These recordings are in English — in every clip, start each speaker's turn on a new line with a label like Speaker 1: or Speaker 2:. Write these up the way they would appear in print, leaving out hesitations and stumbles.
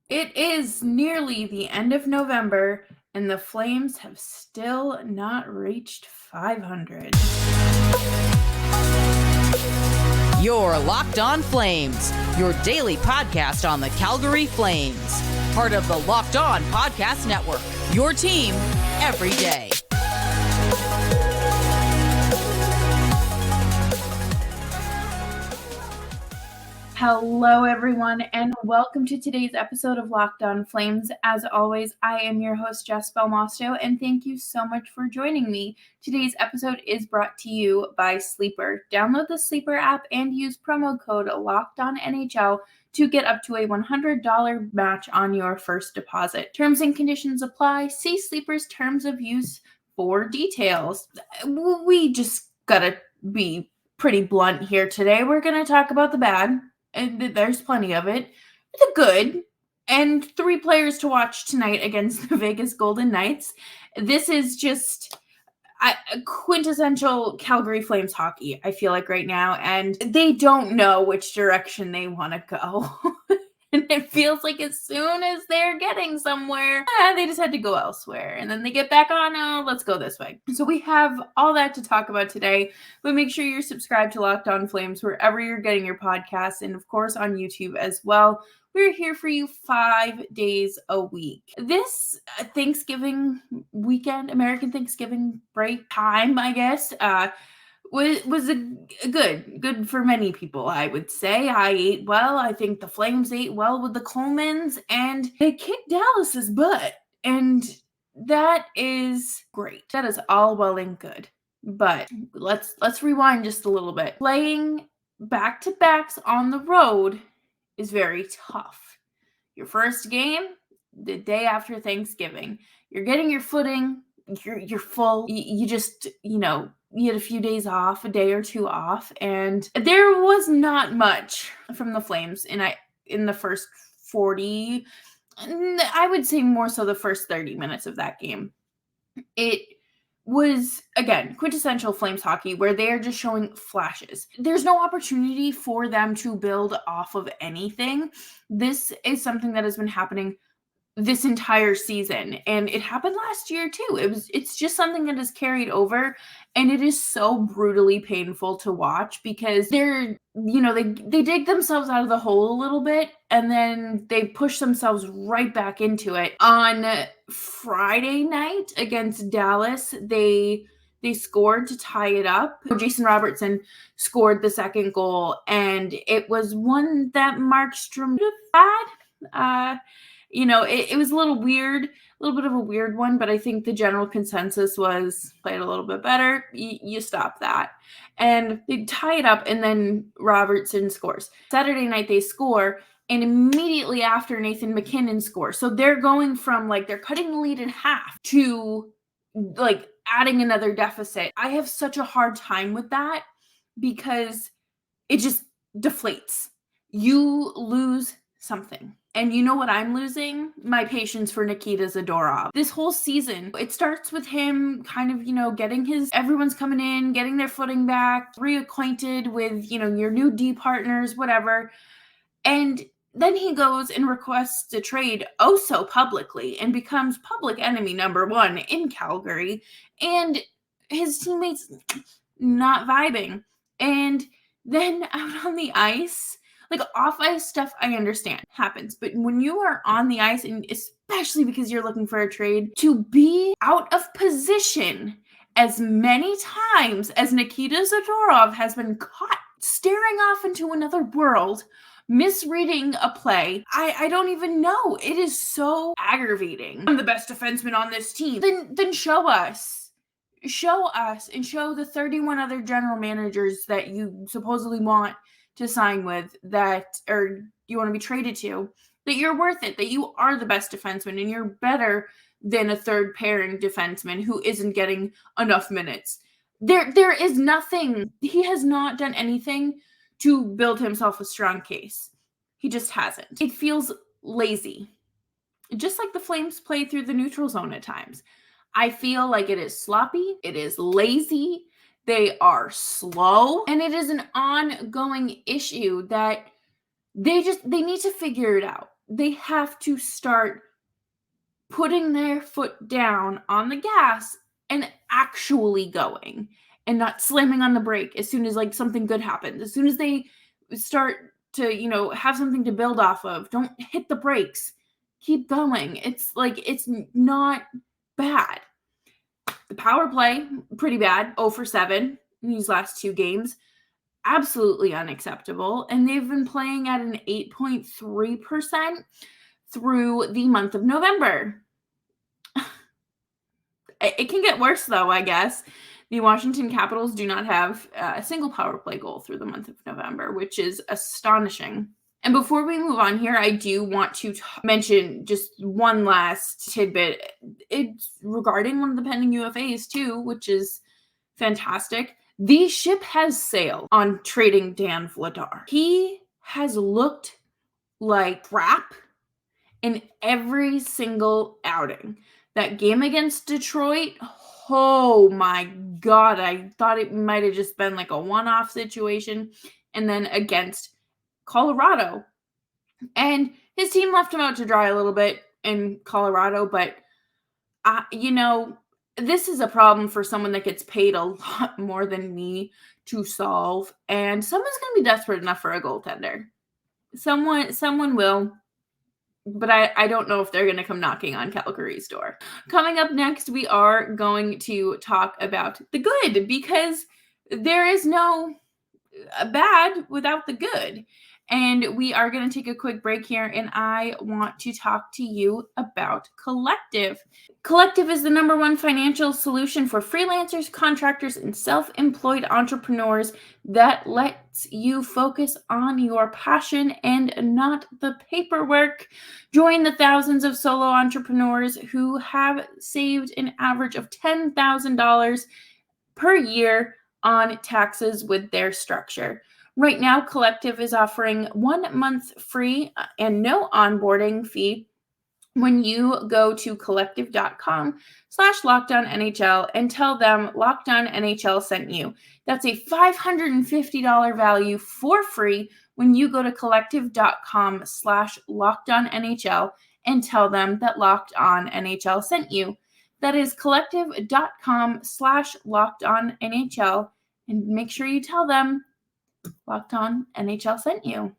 Speaker 1: It is nearly the end of November, and the Flames have still not reached 500.
Speaker 2: You're Locked On Flames, your daily podcast on the Calgary Flames. Part of the Locked On Podcast Network, your team every day.
Speaker 1: Hello, everyone, and welcome to today's episode of Locked On Flames. As always, I am your host, Jess Belmosto, and thank you so much for joining me. Today's episode is brought to you by Sleeper. Download the Sleeper app and use promo code LOCKEDONNHL to get up to a $100 match on your first deposit. Terms and conditions apply. See Sleeper's terms of use for details. We just gotta be pretty blunt here today. We're gonna talk about the bad. And there's plenty of it. The good, and 3 players to watch tonight against the Vegas Golden Knights. This is just a quintessential Calgary Flames hockey, I feel like, right now, and they don't know which direction they want to go. And it feels like as soon as they're getting somewhere, they just had to go elsewhere. And then they get back on, oh, let's go this way. So we have all that to talk about today. But make sure you're subscribed to Locked On Flames wherever you're getting your podcasts. And of course on YouTube as well. We're here for you 5 days a week. This Thanksgiving weekend, American Thanksgiving break time, I guess, was a good for many people, I would say. I ate well. I think the Flames ate well with the Colemans, and they kicked Dallas's butt. And that is great. That is all well and good. But let's rewind just a little bit. Playing back-to-backs on the road is very tough. Your first game, the day after Thanksgiving, you're getting your footing. You're full. You just, you had a few days off, a day or two off, and there was not much from the Flames in the first 40, I would say more so the first 30 minutes of that game. It was, again, quintessential Flames hockey where they are just showing flashes. There's no opportunity for them to build off of anything. This is something that has been happening this entire season, and it happened last year too. It's just something that is carried over, and it is so brutally painful to watch because they're, they dig themselves out of the hole a little bit and then they push themselves right back into it. On Friday night against Dallas, they scored to tie it up. Jason Robertson scored the second goal, and it was one that Markstrom had. It was a little weird, a little bit of a weird one, but I think the general consensus was play it a little bit better. You stop that. And they tie it up, and then Robertson scores. Saturday night they score, and immediately after Nathan MacKinnon scores. So they're going from, they're cutting the lead in half to, adding another deficit. I have such a hard time with that because it just deflates. You lose something. And you know what I'm losing? My patience for Nikita Zadorov. This whole season, it starts with him kind of, getting everyone's coming in, getting their footing back, reacquainted with, your new D partners, whatever. And then he goes and requests a trade so publicly and becomes public enemy number 1 in Calgary. And his teammates not vibing. And then out on the ice, off ice stuff, I understand, happens. But when you are on the ice, and especially because you're looking for a trade, to be out of position as many times as Nikita Zadorov has been caught staring off into another world, misreading a play, I don't even know. It is so aggravating. I'm the best defenseman on this team. Then show us. Show us and show the 31 other general managers that you supposedly want to sign with, that, or you want to be traded to, that you're worth it, that you are the best defenseman and you're better than a third pairing defenseman who isn't getting enough minutes. There is nothing. He has not done anything to build himself a strong case. He just hasn't. It feels lazy. Just like the Flames play through the neutral zone at times. I feel like it is sloppy. It is lazy. They are slow, and it is an ongoing issue that they need to figure it out. they have to start putting their foot down on the gas and actually going and not slamming on the brake as soon as like something good happens. As soon as they start to, have something to build off of, don't hit the brakes. Keep going. It's not bad. The power play, pretty bad. 0 for 7 in these last 2 games. Absolutely unacceptable. And they've been playing at an 8.3% through the month of November. It can get worse, though, I guess. The Washington Capitals do not have a single power play goal through the month of November, which is astonishing. And before we move on here, I do want to mention just one last tidbit. It's regarding one of the pending UFAs, too, which is fantastic. The ship has sailed on trading Dan Vladar. He has looked like crap in every single outing. That game against Detroit, oh my God, I thought it might have just been like a one-off situation. And then against Colorado. And his team left him out to dry a little bit in Colorado, but, this is a problem for someone that gets paid a lot more than me to solve. And someone's going to be desperate enough for a goaltender. Someone will. But I don't know if they're going to come knocking on Calgary's door. Coming up next, we are going to talk about the good, because there is no bad without the good. And we are going to take a quick break here, and I want to talk to you about Collective. Collective is the #1 financial solution for freelancers, contractors, and self-employed entrepreneurs that lets you focus on your passion and not the paperwork. Join the thousands of solo entrepreneurs who have saved an average of $10,000 per year on taxes with their structure. Right now, Collective is offering 1 month free and no onboarding fee when you go to collective.com/LockedOnNHL and tell them Locked On NHL sent you. That's a $550 value for free when you go to collective.com/LockedOnNHL and tell them that Locked On NHL sent you. That is collective.com/LockedOnNHL, and make sure you tell them Locked On NHL sent you.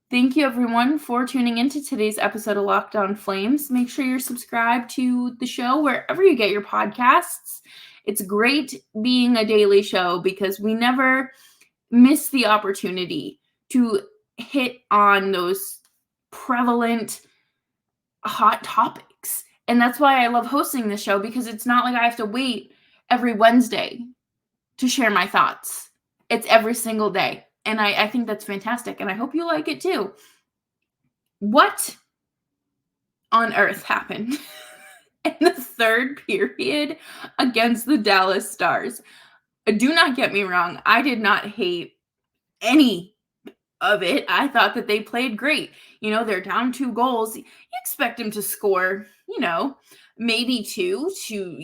Speaker 1: Thank you, everyone, for tuning into today's episode of Locked On Flames. Make sure you're subscribed to the show wherever you get your podcasts. It's great being a daily show because we never miss the opportunity to hit on those prevalent hot topics. And that's why I love hosting this show, because it's not like I have to wait every Wednesday to share my thoughts. It's every single day. And I think that's fantastic. And I hope you like it too. What on earth happened in the third period against the Dallas Stars? Do not get me wrong. I did not hate any of it. I thought that they played great. They're down 2 goals. You expect them to score, maybe 2 to,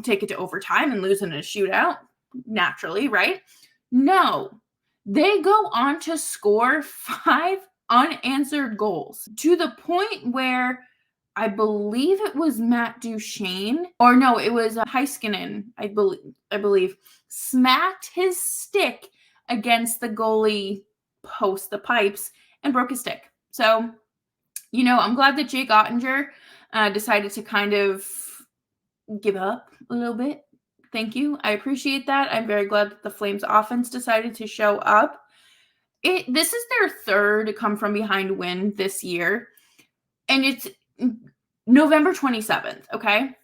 Speaker 1: take it to overtime and lose in a shootout naturally, right? No, they go on to score 5 unanswered goals, to the point where I believe it was Matt Duchene, or no, it was Heiskanen, I believe, smacked his stick against the goalie post, the pipes, and broke his stick. So, I'm glad that Jake Ottinger decided to kind of give up a little bit. Thank you. I appreciate that. I'm very glad that the Flames offense decided to show up. This is their third come-from-behind win this year, and it's November 27th, okay?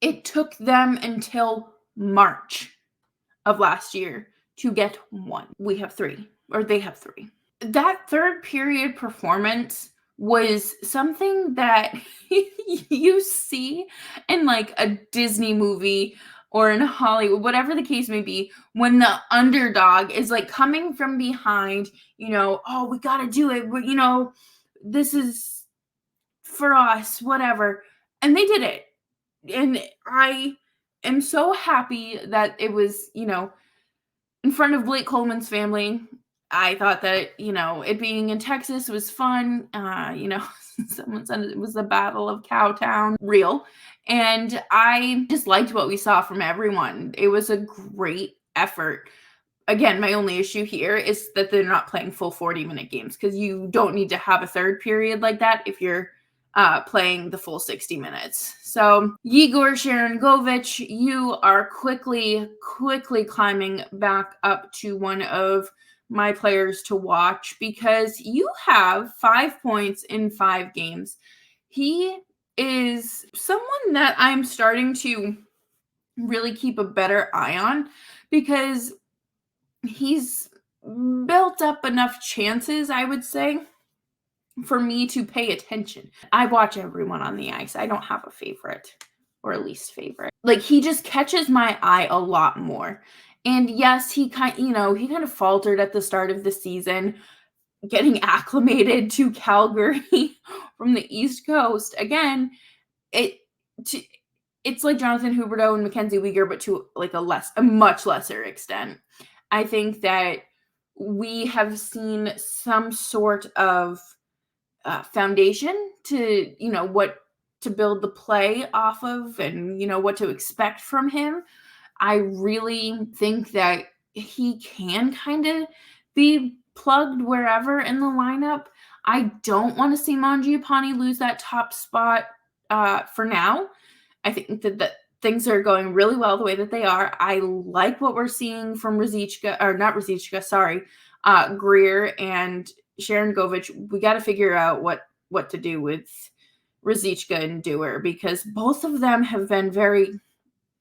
Speaker 1: It took them until March of last year to get 1. We have 3, or they have 3. That third period performance was something that you see in like a Disney movie or in Hollywood, whatever the case may be, when the underdog is like coming from behind, oh, we got to do it. This is for us, whatever. And they did it. And I am so happy that it was, in front of Blake Coleman's family. I thought that, it being in Texas was fun. Someone said it was the Battle of Cowtown. Real. And I just liked what we saw from everyone. It was a great effort. Again, my only issue here is that they're not playing full 40-minute games, because you don't need to have a third period like that if you're playing the full 60 minutes. So Yegor Sharangovich, you are quickly climbing back up to one of my players to watch, because you have 5 points in 5 games. He is someone that I'm starting to really keep a better eye on, because he's built up enough chances, I would say, for me to pay attention. I watch everyone on the ice. I don't have a favorite or a least favorite. Like, he just catches my eye a lot more. And yes, he kind of faltered at the start of the season, getting acclimated to Calgary from the East Coast. Again, it's like Jonathan Huberdeau and Mackenzie Weegar, but to like a much lesser extent. I think that we have seen some sort of foundation to, what to build the play off of, and, what to expect from him. I really think that he can kind of be plugged wherever in the lineup. I don't want to see Mangiapane lose that top spot for now. I think that things are going really well the way that they are. I like what we're seeing from Greer and Sharangovich. We got to figure out what to do with Ruzicka and Dewar, because both of them have been very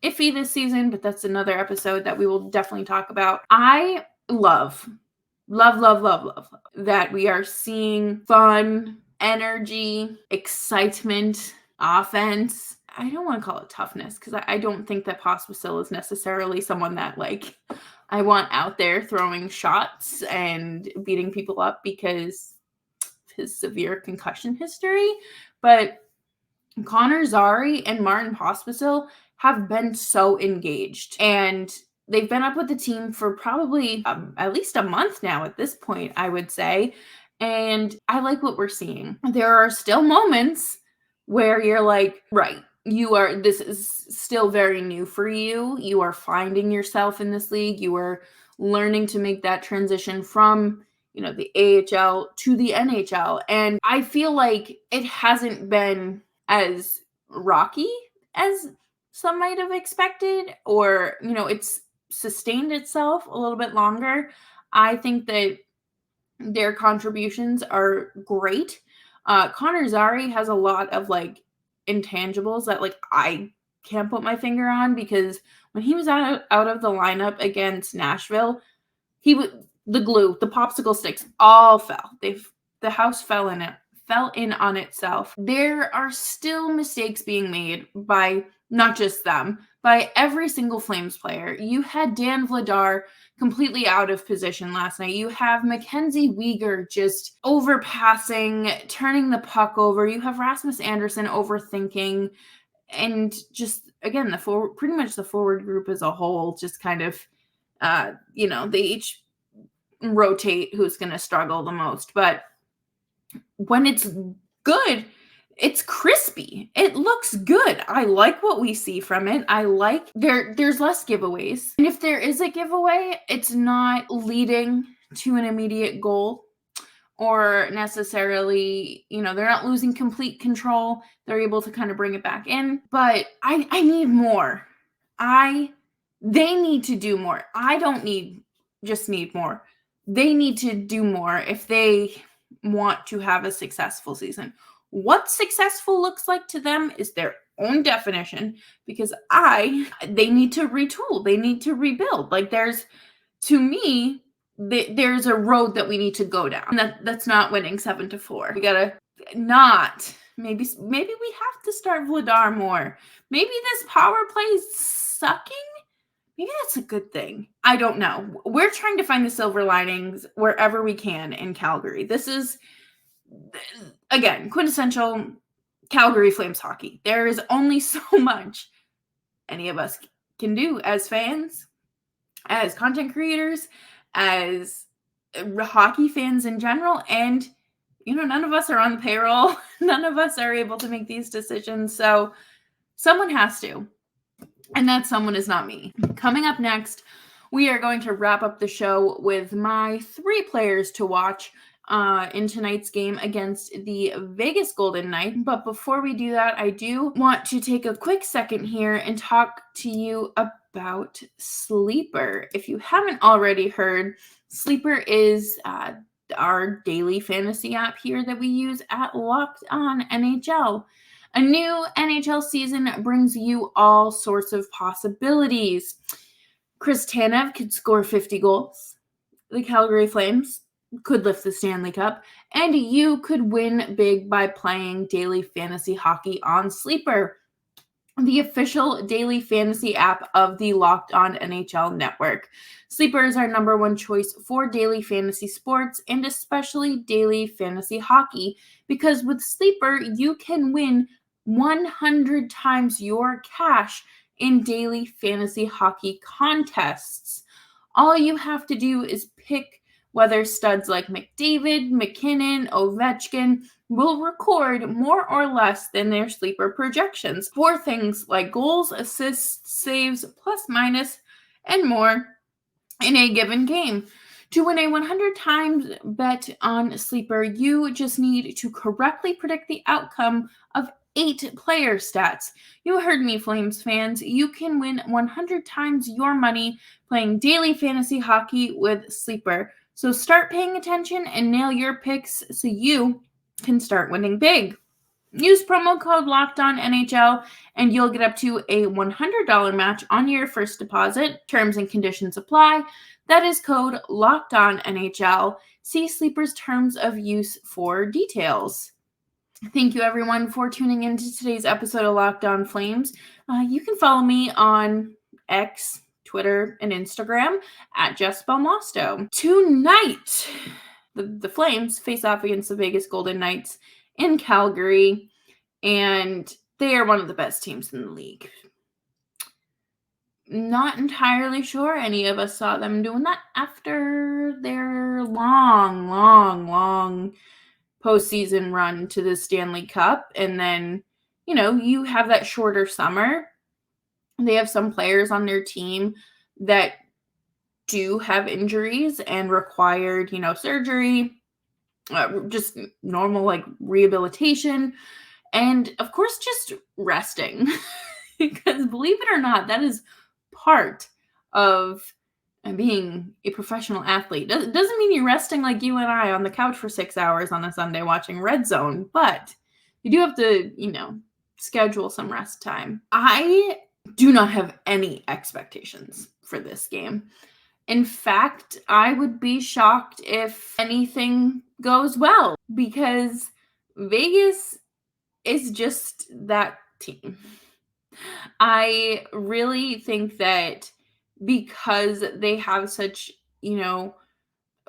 Speaker 1: iffy this season, but that's another episode that we will definitely talk about. I love that we are seeing fun, energy, excitement, offense. I don't want to call it toughness, because I don't think that Pospisil is necessarily someone that, like, I want out there throwing shots and beating people up because of his severe concussion history. But Connor Zary and Martin Pospisil have been so engaged, and they've been up with the team for probably at least a month now at this point, I would say. And I like what we're seeing. There are still moments where you're like, right, this is still very new for you. You are finding yourself in this league. You are learning to make that transition from, the AHL to the NHL. And I feel like it hasn't been as rocky as some might have expected, or, it's sustained itself a little bit longer. I think that their contributions are great. Connor Zary has a lot of like intangibles that like I can't put my finger on, because when he was out of the lineup against Nashville, the glue, the popsicle sticks all fell. The house fell in on itself. There are still mistakes being made by not just them, by every single Flames player. You had Dan Vladar completely out of position last night. You have Mackenzie Weegar just overpassing, turning the puck over. You have Rasmus Andersson overthinking, and just, again, pretty much the forward group as a whole just kind of, they each rotate who's going to struggle the most. But when it's good, it's crispy. It looks good. I like what we see from it. I like there's less giveaways. And if there is a giveaway, it's not leading to an immediate goal, or necessarily, they're not losing complete control. They're able to kind of bring it back in. But I need more. They need to do more. I don't just need more. They need to do more if they want to have a successful season. What successful looks like to them is their own definition, because they need to retool. They need to rebuild. Like, there's a road that we need to go down. That's not winning 7-4. We gotta maybe we have to start Vladar more. Maybe this power play is sucking. Maybe that's a good thing. I don't know. We're trying to find the silver linings wherever we can in Calgary. This is, again, quintessential Calgary Flames hockey. There is only so much any of us can do as fans, as content creators, as hockey fans in general. And, none of us are on the payroll. None of us are able to make these decisions. So someone has to. And that someone is not me. Coming up next, we are going to wrap up the show with my 3 players to watch in tonight's game against the Vegas Golden Knights. But before we do that, I do want to take a quick second here and talk to you about Sleeper. If you haven't already heard, Sleeper is our daily fantasy app here that we use at Locked On NHL. A new NHL season brings you all sorts of possibilities. Chris Tanev could score 50 goals. The Calgary Flames could lift the Stanley Cup. And you could win big by playing daily fantasy hockey on Sleeper, the official daily fantasy app of the Locked On NHL network. Sleeper is our number 1 choice for daily fantasy sports and especially daily fantasy hockey, because with Sleeper, you can win 100 times your cash in daily fantasy hockey contests. All you have to do is pick whether studs like McDavid, McKinnon, Ovechkin will record more or less than their Sleeper projections for things like goals, assists, saves, plus minus, and more in a given game. To win a 100 times bet on Sleeper, you just need to correctly predict the outcome of 8 player stats. You heard me, Flames fans. You can win 100 times your money playing daily fantasy hockey with Sleeper. So start paying attention and nail your picks so you can start winning big. Use promo code LOCKEDONNHL and you'll get up to a $100 match on your first deposit. Terms and conditions apply. That is code LOCKEDONNHL. See Sleeper's terms of use for details. Thank you, everyone, for tuning into today's episode of Locked On Flames. You can follow me on X, Twitter, and Instagram at Jess Belmosto. Tonight, the Flames face off against the Vegas Golden Knights in Calgary, and they are one of the best teams in the league. Not entirely sure any of us saw them doing that after their long postseason run to the Stanley Cup. And then, you have that shorter summer. They have some players on their team that do have injuries and required, surgery, just normal rehabilitation, and of course just resting. Because believe it or not, that is part of being a professional athlete. Doesn't mean you're resting like you and I on the couch for 6 hours on a Sunday watching Red Zone, but you do have to, schedule some rest time. I do not have any expectations for this game. In fact, I would be shocked if anything goes well, because Vegas is just that team. I really think that because they have such,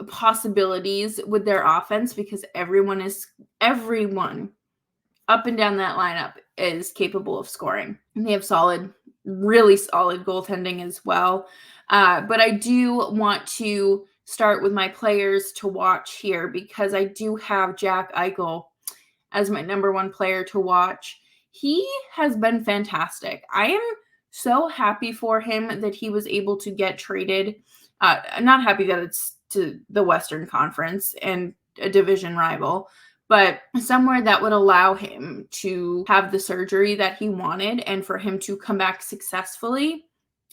Speaker 1: possibilities with their offense, because everyone up and down that lineup is capable of scoring. And they have really solid goaltending as well. But I do want to start with my players to watch here, because I do have Jack Eichel as my number 1 player to watch. He has been fantastic. I am so happy for him that he was able to get traded. I'm not happy that it's to the Western Conference and a division rival, but somewhere that would allow him to have the surgery that he wanted and for him to come back successfully.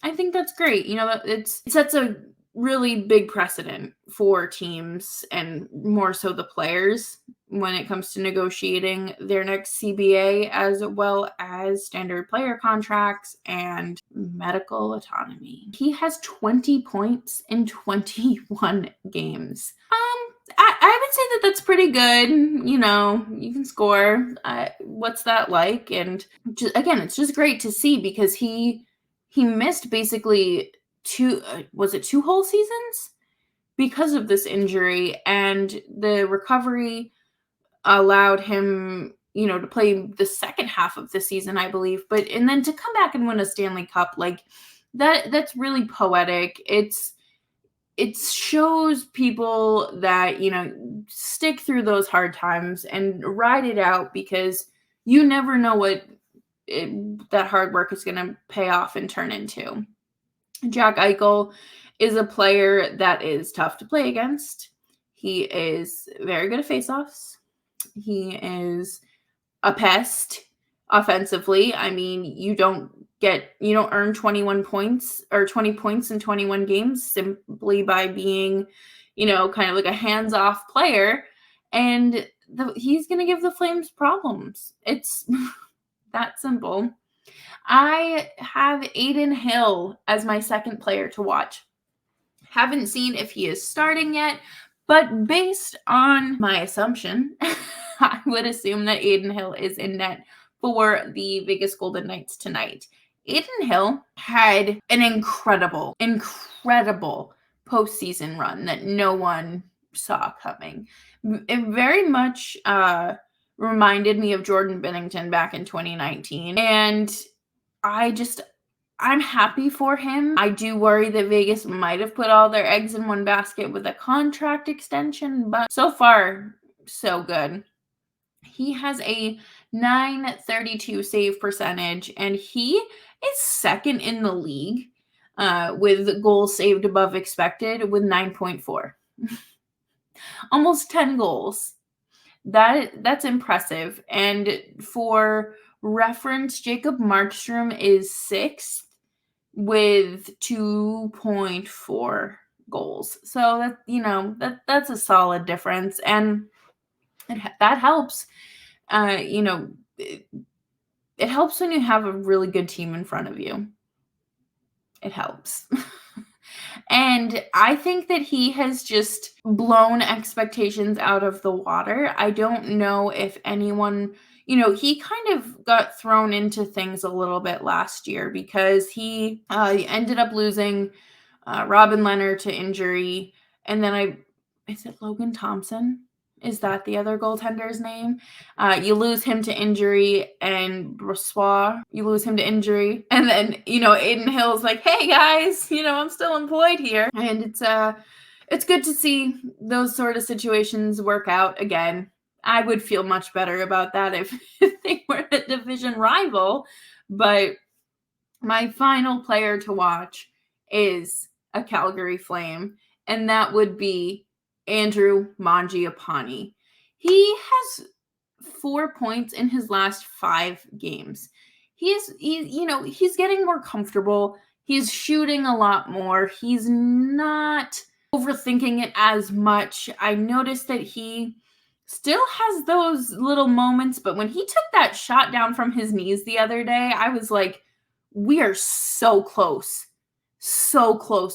Speaker 1: I think that's great. It sets a really big precedent for teams and more so the players when it comes to negotiating their next CBA, as well as standard player contracts and medical autonomy. He has 20 points in 21 games. I would say that that's pretty good. You can score. What's that like? And again, it's just great to see, because he missed basically 2 whole seasons because of this injury, and the recovery allowed him, to play the second half of the season, I believe, and then to come back and win a Stanley Cup, that's really poetic. It's it shows people that, stick through those hard times and ride it out, because you never know what that hard work is going to pay off and turn into. Jack Eichel is a player that is tough to play against. He is very good at faceoffs. He is a pest offensively. I mean, you don't earn 21 points or 20 points in 21 games simply by being, kind of like a hands-off player. And he's going to give the Flames problems. It's that simple. I have Adin Hill as my second player to watch. Haven't seen if he is starting yet, but based on my assumption, I would assume that Adin Hill is in net for the Vegas Golden Knights tonight. Adin Hill had an incredible postseason run that no one saw coming. It very much reminded me of Jordan Binnington back in 2019. And I'm happy for him. I do worry that Vegas might have put all their eggs in one basket with a contract extension, but so far, so good. He has a .932 save percentage, and he is second in the league with goals saved above expected with 9.4. Almost 10 goals. That's impressive. And for reference, Jacob Markstrom is sixth with 2.4 goals. So that's a solid difference, and that helps. It helps when you have a really good team in front of you. It helps. And I think that he has just blown expectations out of the water. I don't know if anyone, he kind of got thrown into things a little bit last year because he ended up losing Robin Leonard to injury. And then is it Logan Thompson? Is that the other goaltender's name? You lose him to injury, and Brossois, you lose him to injury. And then, Adin Hill's like, hey guys, I'm still employed here. And it's good to see those sort of situations work out again. I would feel much better about that if they were a division rival. But my final player to watch is a Calgary Flame, and that would be Andrew Mangiapane. He has 4 points in his last 5 games. He's getting more comfortable. He's shooting a lot more. He's not overthinking it as much. I noticed that he still has those little moments, but when he took that shot down from his knees the other day, I was like, we are so close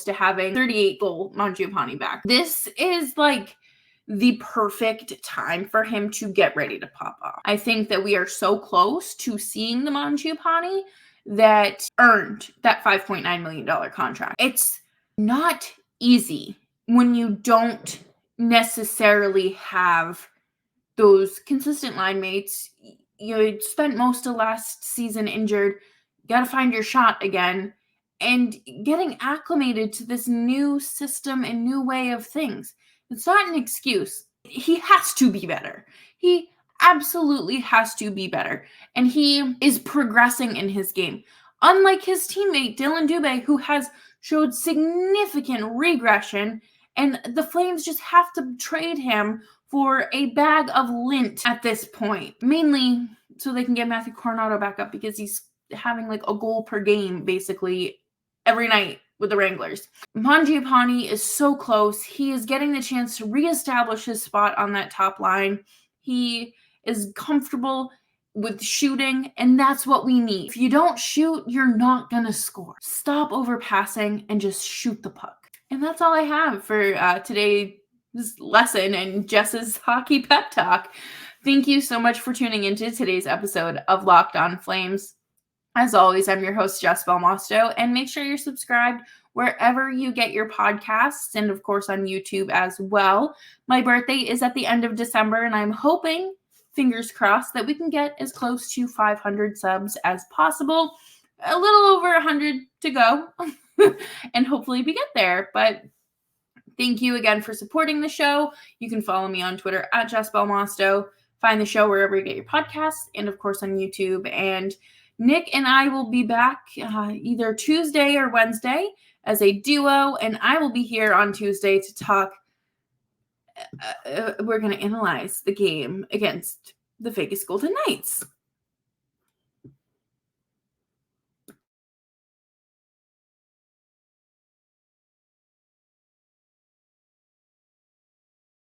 Speaker 1: to having 38-goal Mangiapane back. This is like the perfect time for him to get ready to pop off. I think that we are so close to seeing the Mangiapane that earned that $5.9 million contract. It's not easy when you don't necessarily have those consistent line mates. You spent most of last season injured. You got to find your shot again. And getting acclimated to this new system and new way of things. It's not an excuse. He has to be better. He absolutely has to be better. And he is progressing in his game. Unlike his teammate, Dylan Dubé, who has showed significant regression, and the Flames just have to trade him for a bag of lint at this point. Mainly so they can get Matthew Coronado back up, because he's having like a goal per game, basically, every night with the Wranglers. Mangiapane is so close. He is getting the chance to reestablish his spot on that top line. He is comfortable with shooting, and that's what we need. If you don't shoot, you're not going to score. Stop overpassing and just shoot the puck. And that's all I have for today's lesson and Jess's hockey pep talk. Thank you so much for tuning into today's episode of Locked On Flames. As always, I'm your host, Jess Belmosto, and make sure you're subscribed wherever you get your podcasts, and of course on YouTube as well. My birthday is at the end of December, and I'm hoping, fingers crossed, that we can get as close to 500 subs as possible. A little over 100 to go, and hopefully we get there. But Thank you again for supporting the show. You can follow me on Twitter at Jess Belmosto. Find the show wherever you get your podcasts, and of course on YouTube. And Nick and I will be back either Tuesday or Wednesday as a duo, and I will be here on Tuesday to talk. We're going to analyze the game against the Vegas Golden Knights.